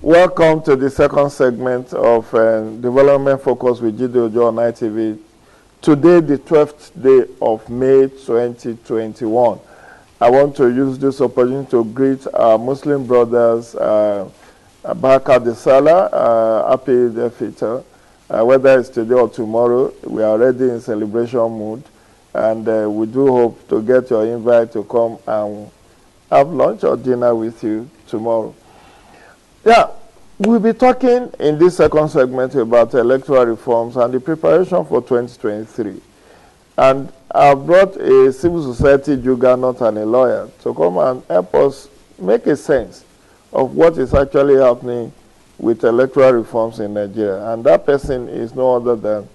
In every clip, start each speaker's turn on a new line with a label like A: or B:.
A: Welcome to the second segment of Development Focus with Jide on ITV. Today, the 12th day of May 2021. I want to use this opportunity to greet our Muslim brothers, Baraka de Salah, Happy Eid al-Fitr. Whether it's today or tomorrow, we are already in celebration mood. And we do hope to get your invite to come and have lunch or dinner with you tomorrow. Yeah, we'll be talking in this second segment about electoral reforms and the preparation for 2023. And I've brought a civil society juggernaut and a lawyer to come and help us make a sense of what is actually happening with electoral reforms in Nigeria. And that person is no other than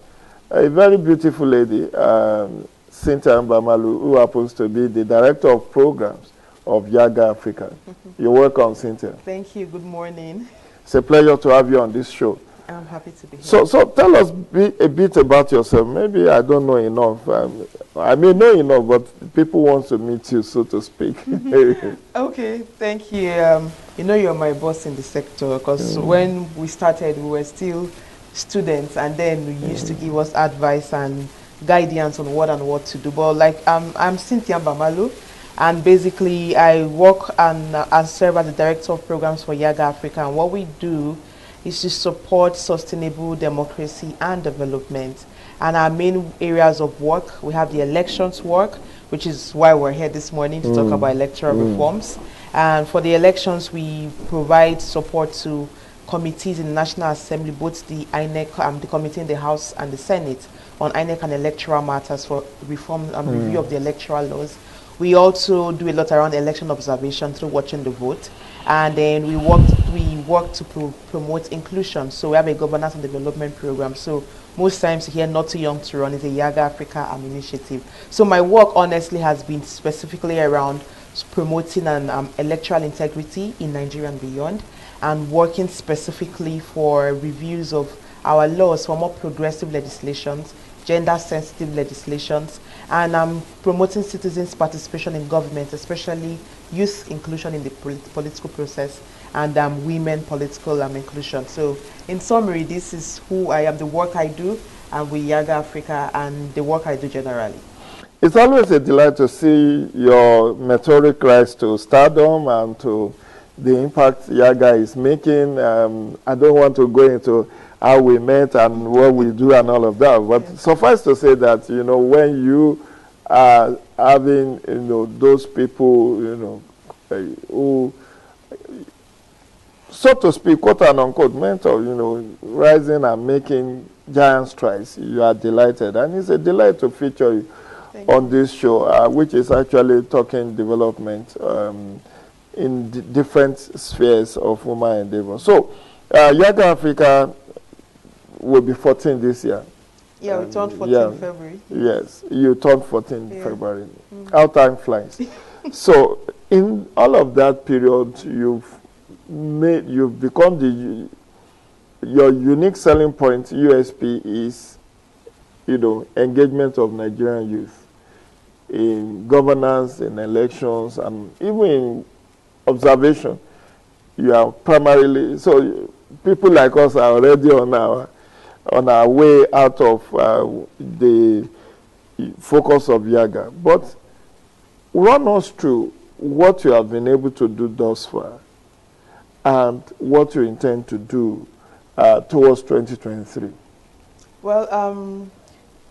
A: a very beautiful lady, Cynthia Mbamalu, who happens to be the Director of Programs of Yaga Africa. You're welcome, Cynthia.
B: Thank you. Good morning.
A: It's a pleasure to have you on this show.
B: I'm happy to be here.
A: So tell us a bit about yourself. Maybe I don't know enough. I may know enough, but people want to meet you, so to speak.
B: Okay, thank you. You know, you're my boss in the sector because when we started, we were still students, and then you used to give us advice and guidance on what to do. But like, I'm Cynthia Mbamalu, and basically I work and serve as the Director of Programs for Yaga Africa. And what we do is to support sustainable democracy and development. And our main areas of work, we have the elections work, which is why we're here this morning to talk about electoral reforms. And for the elections, we provide support to committees in the National Assembly, both the INEC, the committee in the House and the Senate, on INEC and electoral matters for reform and review of the electoral laws. We also do a lot around election observation through watching the vote. And then we work to promote inclusion. So we have a governance and development program. So most times here, Not Too Young to Run is a Yaga Africa initiative. So my work honestly has been specifically around promoting electoral integrity in Nigeria and beyond, and working specifically for reviews of our laws for more progressive legislations, gender-sensitive legislations, and promoting citizens' participation in government, especially youth inclusion in the political process, and women political inclusion. So in summary, this is who I am, the work I do, and with Yaga Africa, and the work I do generally.
A: It's always a delight to see your meteoric rise to stardom and to the impact Yaga is making. I don't want to go into how we met and what we do and all of that, but suffice to say that, you know, when you are having, you know, those people, you know, who, so to speak, quote and unquote, mentor, you know, rising and making giant strides, you are delighted. And it's a delight to feature you on this show, which is actually talking development in different spheres of human endeavor. So, Yaga Africa will be 14 this year.
B: Yeah, we turned 14 in February.
A: Yes, you turned 14 in February. How time flies. So, in all of that period, you've become your unique selling point, USP, is, you know, engagement of Nigerian youth in governance, in elections, and even in observation. You are primarily, so people like us are already on our way out of the focus of Yaga. But run us through what you have been able to do thus far and what you intend to do towards 2023.
B: Well,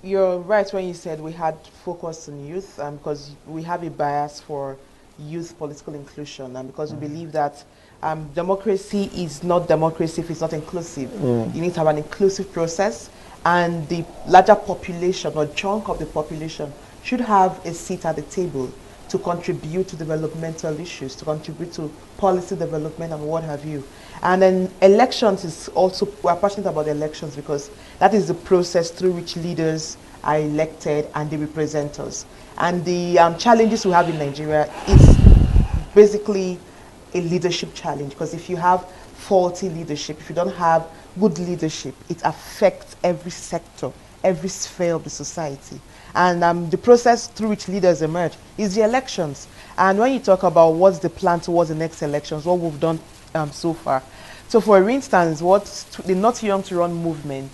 B: you're right when you said we had focus on youth, because we have a bias for youth political inclusion, and because we believe that democracy is not democracy if it's not inclusive. You need to have an inclusive process, and the larger population or chunk of the population should have a seat at the table to contribute to developmental issues, to contribute to policy development and what have you. And then elections is also, we're passionate about elections because that is the process through which leaders are elected and they represent us. And the challenges we have in Nigeria is basically a leadership challenge, because if you have faulty leadership, if you don't have good leadership, it affects every sector, every sphere of the society. And the process through which leaders emerge is the elections. And when you talk about what's the plan towards the next elections, what we've done so far. So for instance, what the Not Young to Run movement,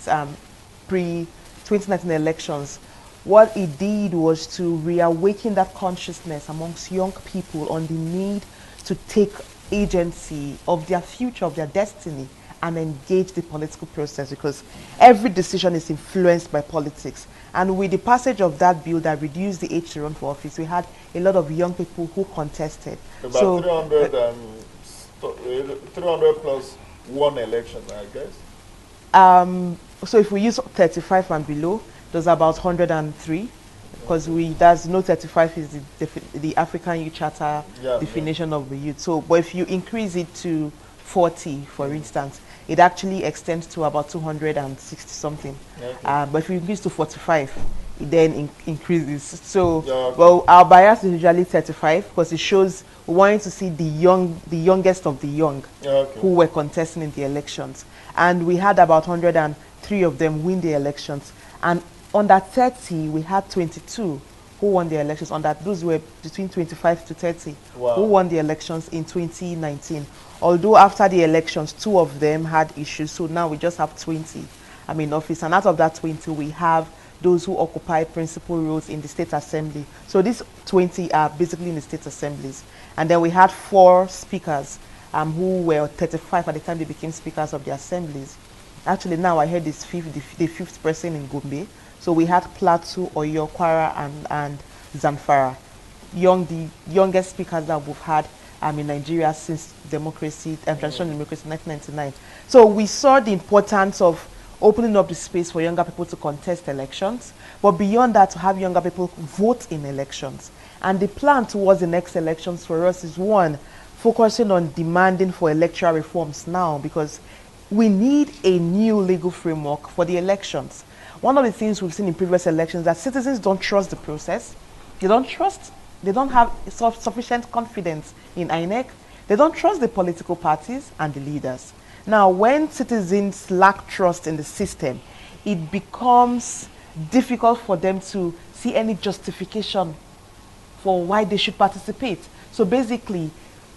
B: pre-2019 elections, what it did was to reawaken that consciousness amongst young people on the need to take agency of their future, of their destiny, and engage the political process, because every decision is influenced by politics. And with the passage of that bill that reduced the age to run for office, we had a lot of young people who contested.
A: About
B: So
A: 300 plus one election, I guess.
B: So if we use 35 and below, there's about 103, because there's no 35 is the African Youth Charter definition of the youth. So, but if you increase it to 40, for instance, it actually extends to about 260 something.
A: Okay.
B: But if you increase to 45, it then increases. So, well, our bias is usually 35, because it shows we wanting to see the youngest of the young who were contesting in the elections. And we had about 103 of them win the elections. And under 30, we had 22 who won the elections. Those were between 25 to 30 who won the elections in 2019. Although after the elections, 2 of them had issues, so now we just have 20 in office. And out of that 20, we have those who occupy principal roles in the state assembly. So these 20 are basically in the state assemblies. And then we had 4 speakers who were 35 at the time they became speakers of the assemblies. Actually, now I heard this the fifth person in Gombe. So we had Plateau, Oyo, Kwara, and Zamfara. The youngest speakers that we've had in Nigeria since democracy, transitional democracy in 1999. So we saw the importance of opening up the space for younger people to contest elections, but beyond that, to have younger people vote in elections. And the plan towards the next elections for us is, one, focusing on demanding for electoral reforms now, because we need a new legal framework for the elections. One of the things we've seen in previous elections is that citizens don't trust the process. They don't have sufficient confidence in INEC. They don't trust the political parties and the leaders. Now, when citizens lack trust in the system, it becomes difficult for them to see any justification for why they should participate. So basically,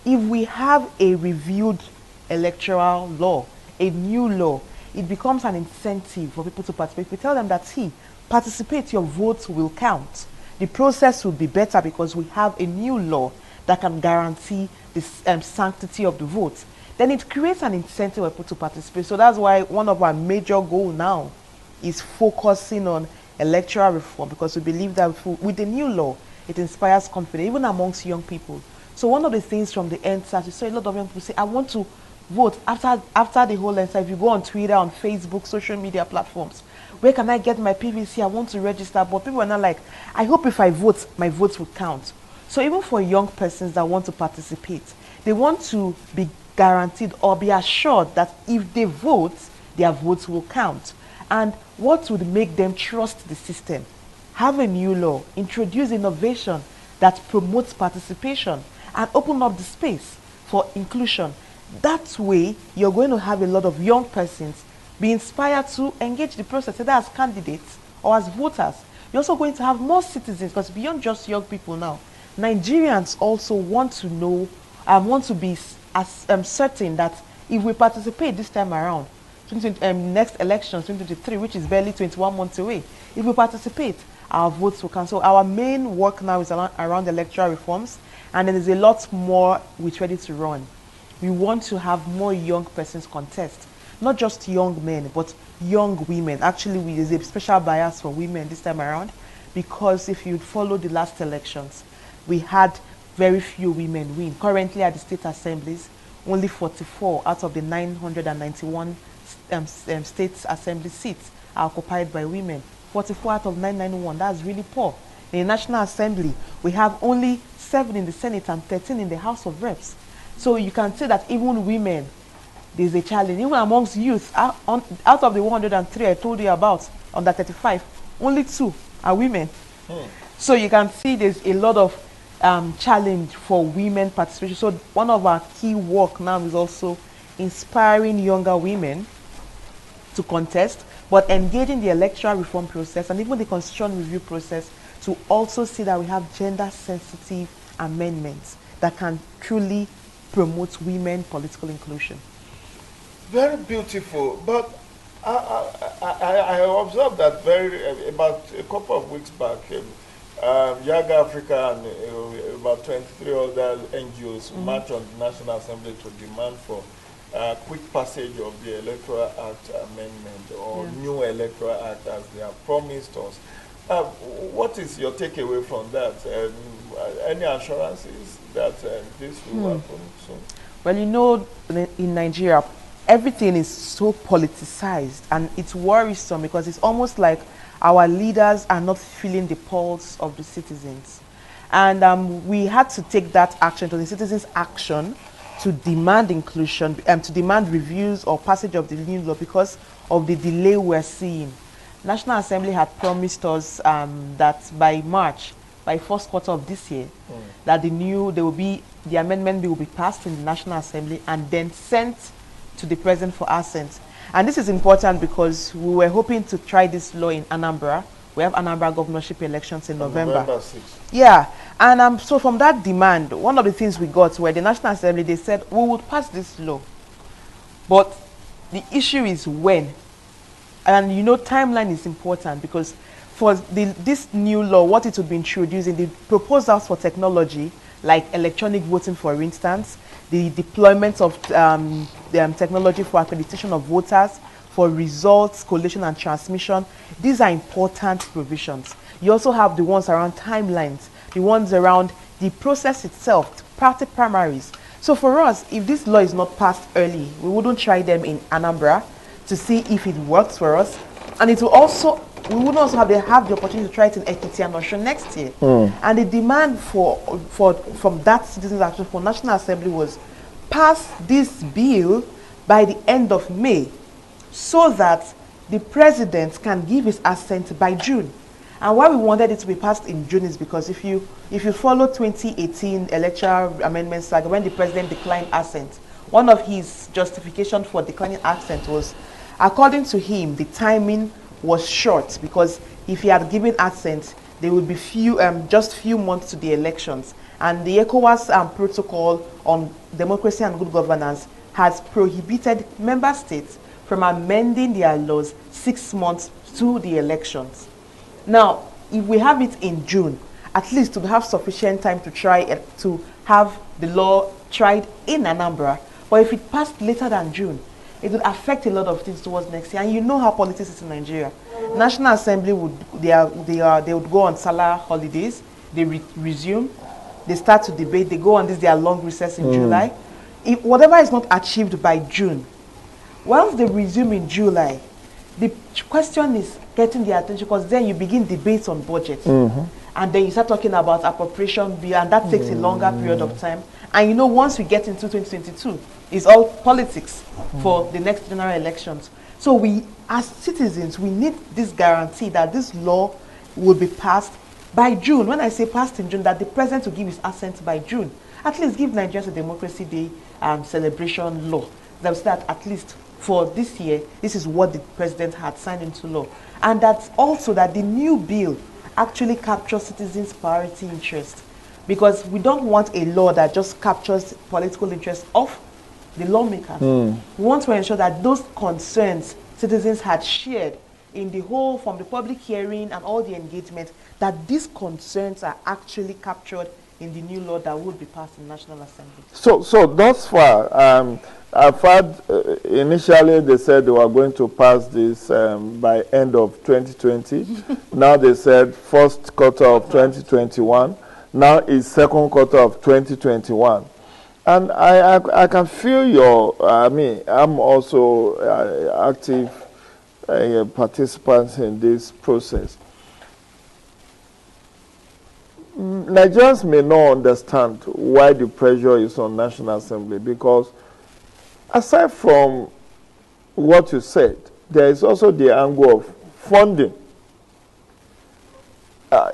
B: if we have a reviewed electoral law, a new law, it becomes an incentive for people to participate. We tell them that, see, participate, your votes will count. The process will be better because we have a new law that can guarantee the sanctity of the vote. Then it creates an incentive for people to participate. So that's why one of our major goals now is focusing on electoral reform, because we believe that with the new law, it inspires confidence, even amongst young people. So one of the things from the NSAS, you saw a lot of young people say, I want to vote after the whole NSAS. If you go on Twitter, on Facebook, social media platforms, where can I get my PVC? I want to register. But people are not like, I hope if I vote, my votes will count. So even for young persons that want to participate, they want to be guaranteed or be assured that if they vote, their votes will count. And what would make them trust the system? Have a new law, introduce innovation that promotes participation, and open up the space for inclusion. That way, you're going to have a lot of young persons be inspired to engage the process, either as candidates or as voters. You're also going to have more citizens, because beyond just young people now, Nigerians also want to know, want to be certain that if we participate this time around, next election, 2023, which is barely 21 months away, if we participate, our votes will count. So our main work now is around electoral reforms, and then there's a lot more which ready to run. We want to have more young persons contest, not just young men, but young women. Actually, there's a special bias for women this time around, because if you follow the last elections, we had very few women win. Currently at the state assemblies, only 44 out of the 991 state assembly seats are occupied by women. 44 out of 991, that's really poor. In the National Assembly, we have only 7 in the Senate and 13 in the House of Reps. So you can say that even women, there's a challenge. Even amongst youth, out of the 103 I told you about, under 35, only 2 are women. So you can see there's a lot of challenge for women participation. So one of our key work now is also inspiring younger women to contest, but engaging the electoral reform process and even the constitution review process to also see that we have gender-sensitive amendments that can truly promote women political inclusion.
A: Very beautiful, but I observed that about a couple of weeks back, Young Africa and about 23 other NGOs marched on the National Assembly to demand for quick passage of the Electoral Act amendment or new Electoral Act as they have promised us. What is your takeaway from that? Any assurances that this will happen soon?
B: Well, you know, in Nigeria, everything is so politicized, and it's worrisome because it's almost like our leaders are not feeling the pulse of the citizens. And we had to take that action, to the citizens' action, to demand inclusion, to demand reviews or passage of the new law because of the delay we're seeing. National Assembly had promised us that by March, by first quarter of this year, that the amendment bill will be passed in the National Assembly and then sent to the President for assent. And this is important because we were hoping to try this law in Anambra. We have Anambra governorship elections in November 6th. Yeah, and so from that demand, one of the things we got were the National Assembly, they said, we would pass this law. But the issue is when. And you know, timeline is important because for this new law, what it would be introducing, the proposals for technology, like electronic voting, for instance, the deployment of technology for accreditation of voters, for results, collation and transmission. These are important provisions. You also have the ones around timelines, the ones around the process itself, party primaries. So for us, if this law is not passed early, we wouldn't try them in Anambra to see if it works for us. And it will also, we would also have the opportunity to try it in Ekiti and Osun next year. And the demand from that citizens' action for National Assembly was pass this bill by the end of May so that the president can give his assent by June. And why we wanted it to be passed in June is because if you follow 2018 electoral amendment saga, when the president declined assent, one of his justifications for declining assent was, according to him, the timing was short because if he had given assent, there would be just few months to the elections. And the ECOWAS protocol on democracy and good governance has prohibited member states from amending their laws 6 months to the elections. Now, if we have it in June, at least to have sufficient time to try to have the law tried in Anambra, but if it passed later than June, it would affect a lot of things towards next year. And you know how politics is in Nigeria. National Assembly would go on Salah holidays, they resume, they start to debate, they go on their long recess in July. If whatever is not achieved by June, once they resume in July, the question is getting the attention because then you begin debates on budget. And then you start talking about appropriation bill, and that takes a longer period of time. And you know, once we get into 2022, it's all politics for the next general elections. So we, as citizens, we need this guarantee that this law will be passed by June. When I say passed in June, that the president will give his assent by June. At least give Nigerians a Democracy Day celebration law. That was that at least for this year, this is what the president had signed into law. And that's also that the new bill actually captures citizens' priority interest. Because we don't want a law that just captures political interest of the lawmakers. We want to ensure that those concerns citizens had shared in the whole, from the public hearing and all the engagement, that these concerns are actually captured in the new law that will be passed in the National Assembly.
A: So thus far, I've heard initially they said they were going to pass this by end of 2020. Now they said first quarter of 2021. Now it's second quarter of 2021. And I can feel your, I'm also active participant in this process. Nigerians may not understand why the pressure is on National Assembly, because aside from what you said, there is also the angle of funding.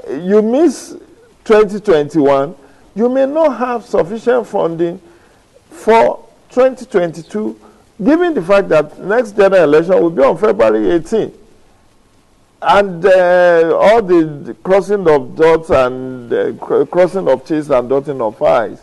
A: You miss 2021, you may not have sufficient funding for 2022, given the fact that next general election will be on February 18. And all the crossing of dots and crossing of T's and dotting of I's.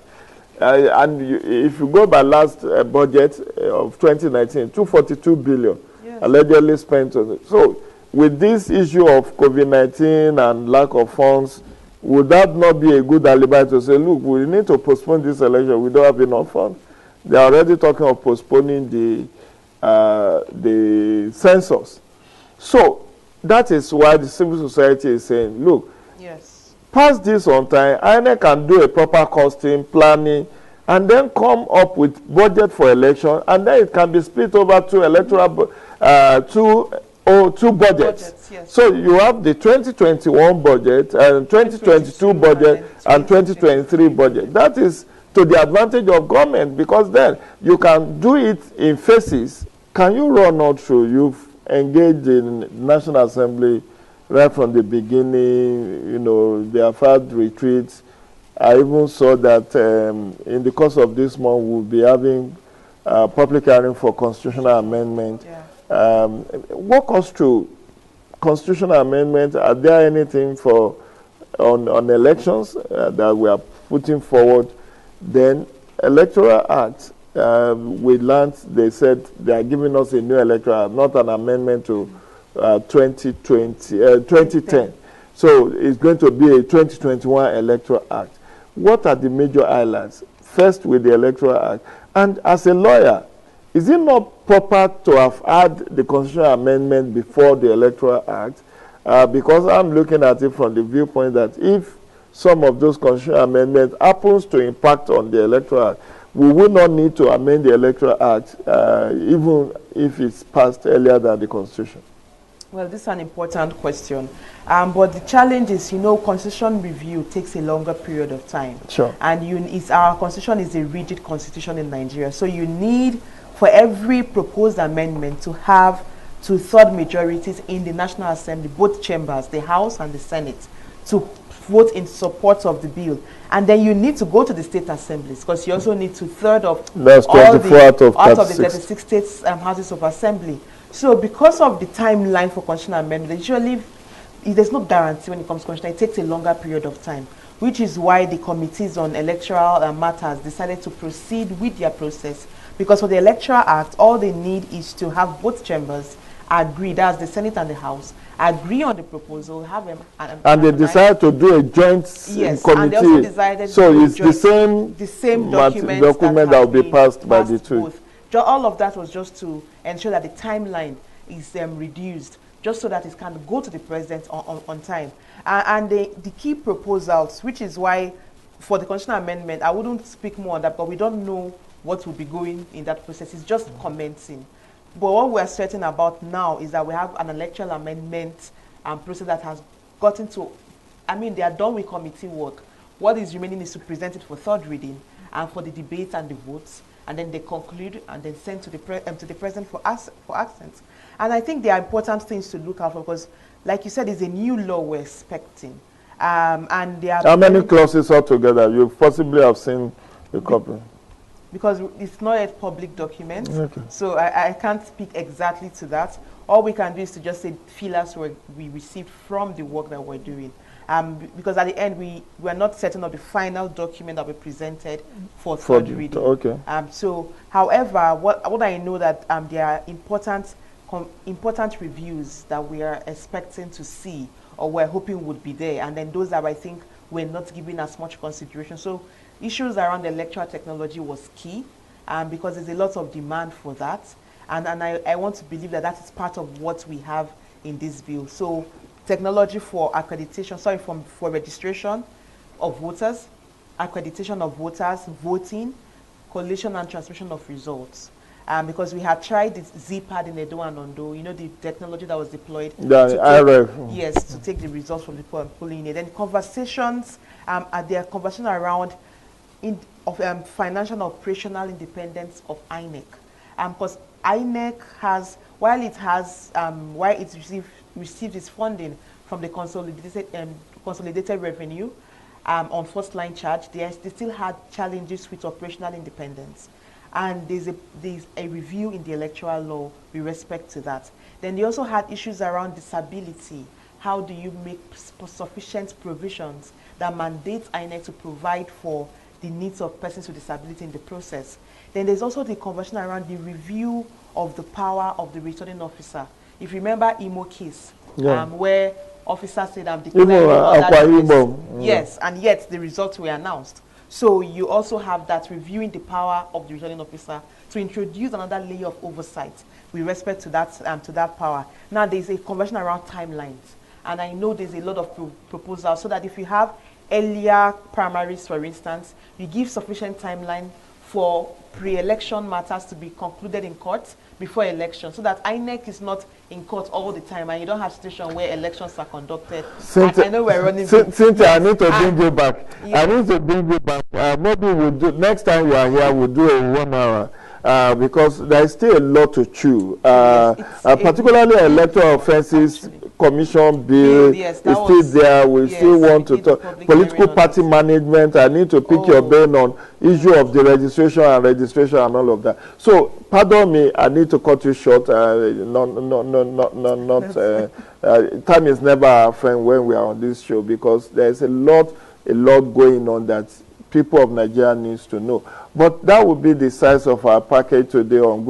A: And if you go by last budget of 2019, 242 billion
B: Yes.
A: allegedly spent on it. So with this issue of COVID-19 and lack of funds, would that not be a good alibi to say, look, we need to postpone this election, we don't have enough funds? They are already talking of postponing the census. So that is why the civil society is saying, look,
B: Yes.
A: pass this on time, INEC can do a proper costing, planning, and then come up with budget for election, and then it can be split over two electoral, two budgets.
B: Yes.
A: So you have the 2021 budget, and 2022 budget, and 2023 budget. That is to the advantage of government, because then you can do it in phases. Can you run all through? You've engaged in National Assembly right from the beginning. You know, they have had retreats. I even saw that in the course of this month we'll be having public hearing for constitutional amendment.
B: Yeah.
A: Walk us through constitutional amendment. Are there anything for on elections that we are putting forward? Then Electoral Act. We learned they said they are giving us a new electoral act, not an amendment to 2010. So it's going to be a 2021 electoral act. What are the major highlights? First, with the Electoral Act. And as a lawyer, is it not proper to have had the constitutional amendment before the Electoral Act? Because I'm looking at it from the viewpoint that if some of those constitutional amendments happens to impact on the Electoral Act, we will not need to amend the Electoral Act, even if it's passed earlier than the Constitution.
B: Well, this is an important question. But the challenge is, you know, constitution review takes a longer period of time.
A: Sure.
B: And our constitution is a rigid constitution in Nigeria. So you need, for every proposed amendment, to have two-thirds majorities in the National Assembly, both chambers, the House and the Senate, to vote in support of the bill. And then you need to go to the state assemblies, because you also need two-thirds of
A: That's 24 out of
B: 36 states houses of assembly. So because of the timeline for constitutional amendment, usually there's no guarantee when it comes to constitutional. It takes a longer period of time, which is why the committees on electoral matters decided to proceed with their process. Because for the Electoral Act, all they need is to have both chambers agree, that's the Senate and the House, agree on the proposal, have them.
A: And they decided to do a joint committee.
B: And they also decided
A: so
B: to
A: it's the same
B: document
A: that will be passed by the two.
B: All of that was just to ensure that the timeline is reduced, just so that it can go to the president on time. And the key proposals, which is why for the constitutional amendment, I wouldn't speak more on that, but we don't know what will be going in that process. It's just commencing. But what we're certain about now is that we have an electoral amendment process that has gotten to, they are done with committee work. What is remaining is to present it for third reading and for the debates and the votes, and then they conclude and then send to the president for accents. And I think there are important things to look out for, because, like you said, it's a new law we're expecting. And there are
A: how many clauses altogether? You possibly have seen a couple.
B: Because it's not a public document,
A: okay.
B: So I can't speak exactly to that. All we can do is to just say feelers we received from the work that we're doing. Because at the end, we are not certain of the final document that we presented for third reading.
A: Okay.
B: So, however, what I know that there are important reviews that we are expecting to see, or we're hoping would be there, and then those that I think we're not giving as much consideration. So issues around electoral technology was key, because there's a lot of demand for that. And I want to believe that that is part of what we have in this bill. So technology for accreditation, for registration of voters, accreditation of voters, voting, collation and transmission of results. Because we had tried this ZPAD in Edo and Ondo, you know, the technology that was deployed. Yes, to take the results from the polling. Then conversations, there are conversations around financial and operational independence of INEC. Because INEC has, while it received its funding from the consolidated revenue on first line charge, they still had challenges with operational independence. And there's a review in the electoral law with respect to that. Then they also had issues around disability. How do you make sufficient provisions that mandate INEC to provide for the needs of persons with disability in the process. Then there's also the conversion around the review of the power of the returning officer. If you remember Imo case, where officers said, I'm declaring yes, and yet the results were announced. So you also have that reviewing the power of the returning officer to introduce another layer of oversight with respect to that power. Now there's a conversion around timelines, and I know there's a lot of proposals so that if you have earlier primaries, for instance, you give sufficient timeline for pre-election matters to be concluded in court before election, so that INEC is not in court all the time and you don't have situation where elections are conducted. I know we're running.
A: Cynthia, I need to bring you back. I need to bring you back. Maybe we'll do, next time you are here, we'll do a 1 hour. Because there is still a lot to chew. Particularly electoral offences commission bill is still there. We still want to talk political party management. I need to pick your brain on issue of the registration and all of that. So pardon me, I need to cut you short. Time is never our friend when we are on this show, because there is a lot going on that people of Nigeria needs to know. But that would be the size of our package today on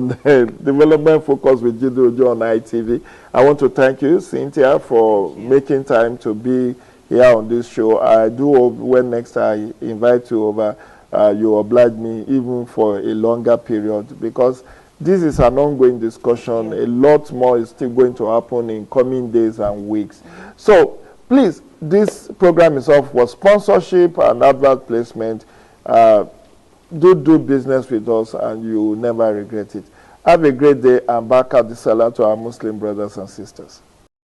A: development focus with Jide Ojo on ITV. I want to thank you, Cynthia, for making time to be here on this show. I do hope when next I invite you over, you oblige me even for a longer period, because this is an ongoing discussion. A lot more is still going to happen in coming days and weeks. So please, this program is off for sponsorship and advert placement. Do business with us and you will never regret it. Have a great day, and back at the seller to our Muslim brothers and sisters.